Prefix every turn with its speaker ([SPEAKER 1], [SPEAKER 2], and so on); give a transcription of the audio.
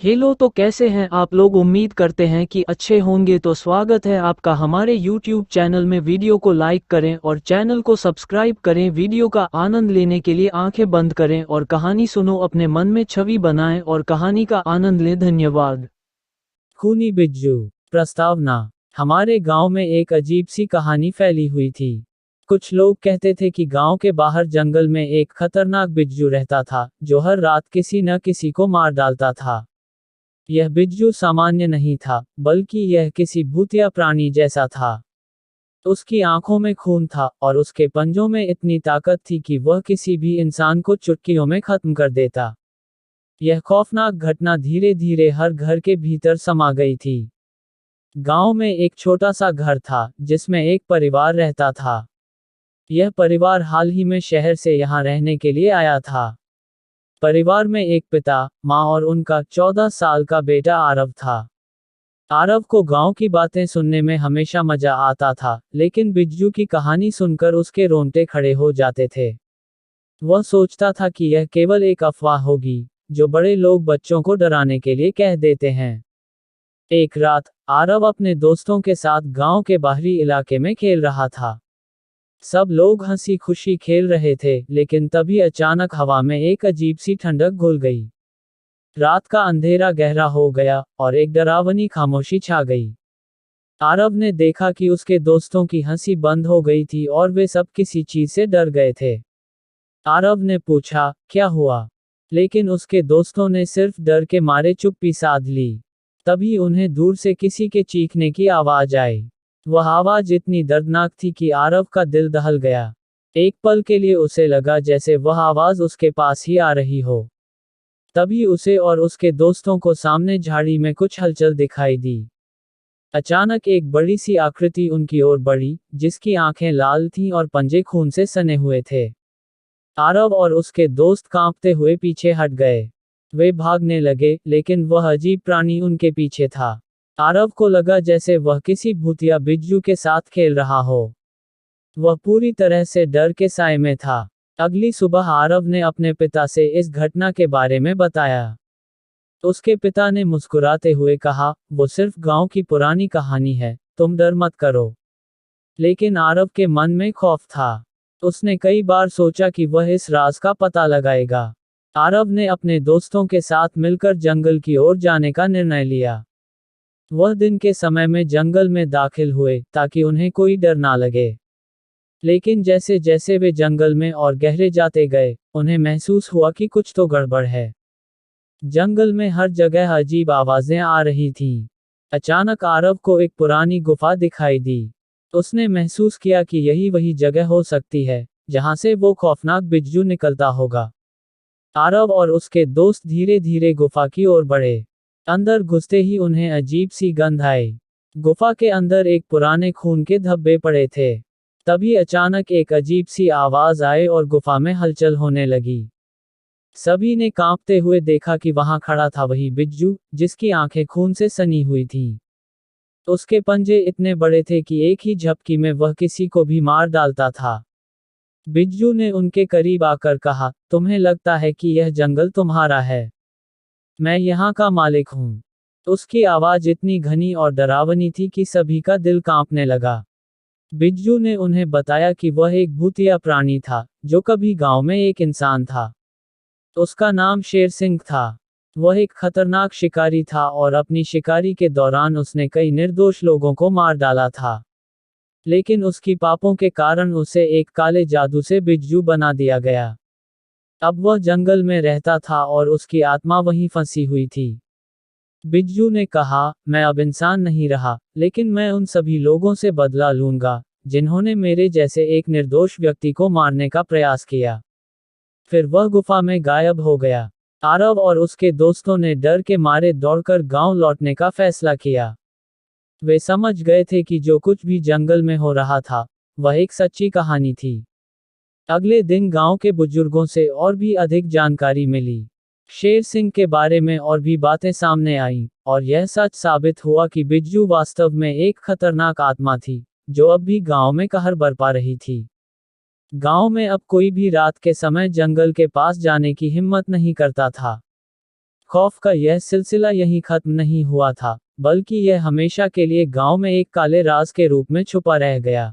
[SPEAKER 1] Hello, तो कैसे हैं आप लोग। उम्मीद करते हैं कि अच्छे होंगे। तो स्वागत है आपका हमारे YouTube चैनल में। वीडियो को लाइक करें और चैनल को सब्सक्राइब करें। वीडियो का आनंद लेने के लिए आंखें बंद करें और कहानी सुनो, अपने मन में छवि बनाएं और कहानी का आनंद लें। धन्यवाद।
[SPEAKER 2] खूनी बिज्जू। प्रस्तावना। हमारे गांव में एक अजीब सी कहानी फैली हुई थी। कुछ लोग कहते थे कि गांव के बाहर जंगल में एक खतरनाक बिज्जू रहता था, जो हर रात किसी न किसी को मार डालता था। यह बिज्जू सामान्य नहीं था, बल्कि यह किसी भूतिया प्राणी जैसा था। उसकी आंखों में खून था और उसके पंजों में इतनी ताकत थी कि वह किसी भी इंसान को चुटकियों में खत्म कर देता। यह खौफनाक घटना धीरे धीरे हर घर के भीतर समा गई थी। गांव में एक छोटा सा घर था, जिसमें एक परिवार रहता था। यह परिवार हाल ही में शहर से यहाँ रहने के लिए आया था। परिवार में एक पिता, माँ और उनका 14 साल का बेटा आरव था। आरव को गांव की बातें सुनने में हमेशा मजा आता था, लेकिन बिज्जू की कहानी सुनकर उसके रोंगटे खड़े हो जाते थे। वह सोचता था कि यह केवल एक अफवाह होगी, जो बड़े लोग बच्चों को डराने के लिए कह देते हैं। एक रात, आरव अपने दोस्तों के साथ गांव के बाहरी इलाके में खेल रहा था। सब लोग हंसी खुशी खेल रहे थे, लेकिन तभी अचानक हवा में एक अजीब सी ठंडक घुल गई। रात का अंधेरा गहरा हो गया और एक डरावनी खामोशी छा गई। आरव ने देखा कि उसके दोस्तों की हंसी बंद हो गई थी और वे सब किसी चीज से डर गए थे। आरव ने पूछा, क्या हुआ? लेकिन उसके दोस्तों ने सिर्फ डर के मारे चुप्पी साध ली। तभी उन्हें दूर से किसी के चीखने की आवाज आई। वह आवाज इतनी दर्दनाक थी कि आरव का दिल दहल गया। एक पल के लिए उसे लगा जैसे वह आवाज उसके पास ही आ रही हो। तभी उसे और उसके दोस्तों को सामने झाड़ी में कुछ हलचल दिखाई दी। अचानक एक बड़ी सी आकृति उनकी ओर बढ़ी, जिसकी आंखें लाल थीं और पंजे खून से सने हुए थे। आरव और उसके दोस्त कांपते हुए पीछे हट गए। वे भागने लगे, लेकिन वह अजीब प्राणी उनके पीछे था। आरव को लगा जैसे वह किसी भूतिया बिज्जू के साथ खेल रहा हो। वह पूरी तरह से डर के साए में था। अगली सुबह आरव ने अपने पिता से इस घटना के बारे में बताया। उसके पिता ने मुस्कुराते हुए कहा, वो सिर्फ गांव की पुरानी कहानी है, तुम डर मत करो। लेकिन आरव के मन में खौफ था। उसने कई बार सोचा कि वह इस राज का पता लगाएगा। आरव ने अपने दोस्तों के साथ मिलकर जंगल की ओर जाने का निर्णय लिया। वह दिन के समय में जंगल में दाखिल हुए, ताकि उन्हें कोई डर ना लगे। लेकिन जैसे जैसे वे जंगल में और गहरे जाते गए, उन्हें महसूस हुआ कि कुछ तो गड़बड़ है। जंगल में हर जगह अजीब आवाजें आ रही थीं। अचानक आरव को एक पुरानी गुफा दिखाई दी। उसने महसूस किया कि यही वही जगह हो सकती है, जहां से वो खौफनाक बिज्जू निकलता होगा। आरव और उसके दोस्त धीरे धीरे गुफा की ओर बढ़े। अंदर घुसते ही उन्हें अजीब सी गंध आई। गुफा के अंदर एक पुराने खून के धब्बे पड़े थे। तभी अचानक एक अजीब सी आवाज आई और गुफा में हलचल होने लगी। सभी ने कांपते हुए देखा कि वहां खड़ा था वही बिज्जू, जिसकी आंखें खून से सनी हुई थीं। उसके पंजे इतने बड़े थे कि एक ही झपकी में वह किसी को भी मार डालता था। बिज्जू ने उनके करीब आकर कहा, तुम्हें लगता है कि यह जंगल तुम्हारा है? मैं यहाँ का मालिक हूँ। उसकी आवाज इतनी घनी और डरावनी थी कि सभी का दिल कांपने लगा। बिज्जू ने उन्हें बताया कि वह एक भूतिया प्राणी था, जो कभी गांव में एक इंसान था। उसका नाम शेर सिंह था। वह एक खतरनाक शिकारी था और अपनी शिकारी के दौरान उसने कई निर्दोष लोगों को मार डाला था। लेकिन उसकी पापों के कारण उसे एक काले जादू से बिज्जू बना दिया गया। अब वह जंगल में रहता था और उसकी आत्मा वहीं फंसी हुई थी। बिज्जू ने कहा, मैं अब इंसान नहीं रहा, लेकिन मैं उन सभी लोगों से बदला लूंगा, जिन्होंने मेरे जैसे एक निर्दोष व्यक्ति को मारने का प्रयास किया। फिर वह गुफा में गायब हो गया। आरव और उसके दोस्तों ने डर के मारे दौड़कर गांव लौटने का फैसला किया। वे समझ गए थे कि जो कुछ भी जंगल में हो रहा था, वह एक सच्ची कहानी थी। अगले दिन गांव के बुजुर्गों से और भी अधिक जानकारी मिली। शेर सिंह के बारे में और भी बातें सामने आईं, और यह सच साबित हुआ कि बिज्जू वास्तव में एक खतरनाक आत्मा थी, जो अब भी गांव में कहर बरपा रही थी। गांव में अब कोई भी रात के समय जंगल के पास जाने की हिम्मत नहीं करता था। खौफ का यह सिलसिला यहीं खत्म नहीं हुआ था, बल्कि यह हमेशा के लिए गांव में एक काले राज के रूप में छुपा रह गया।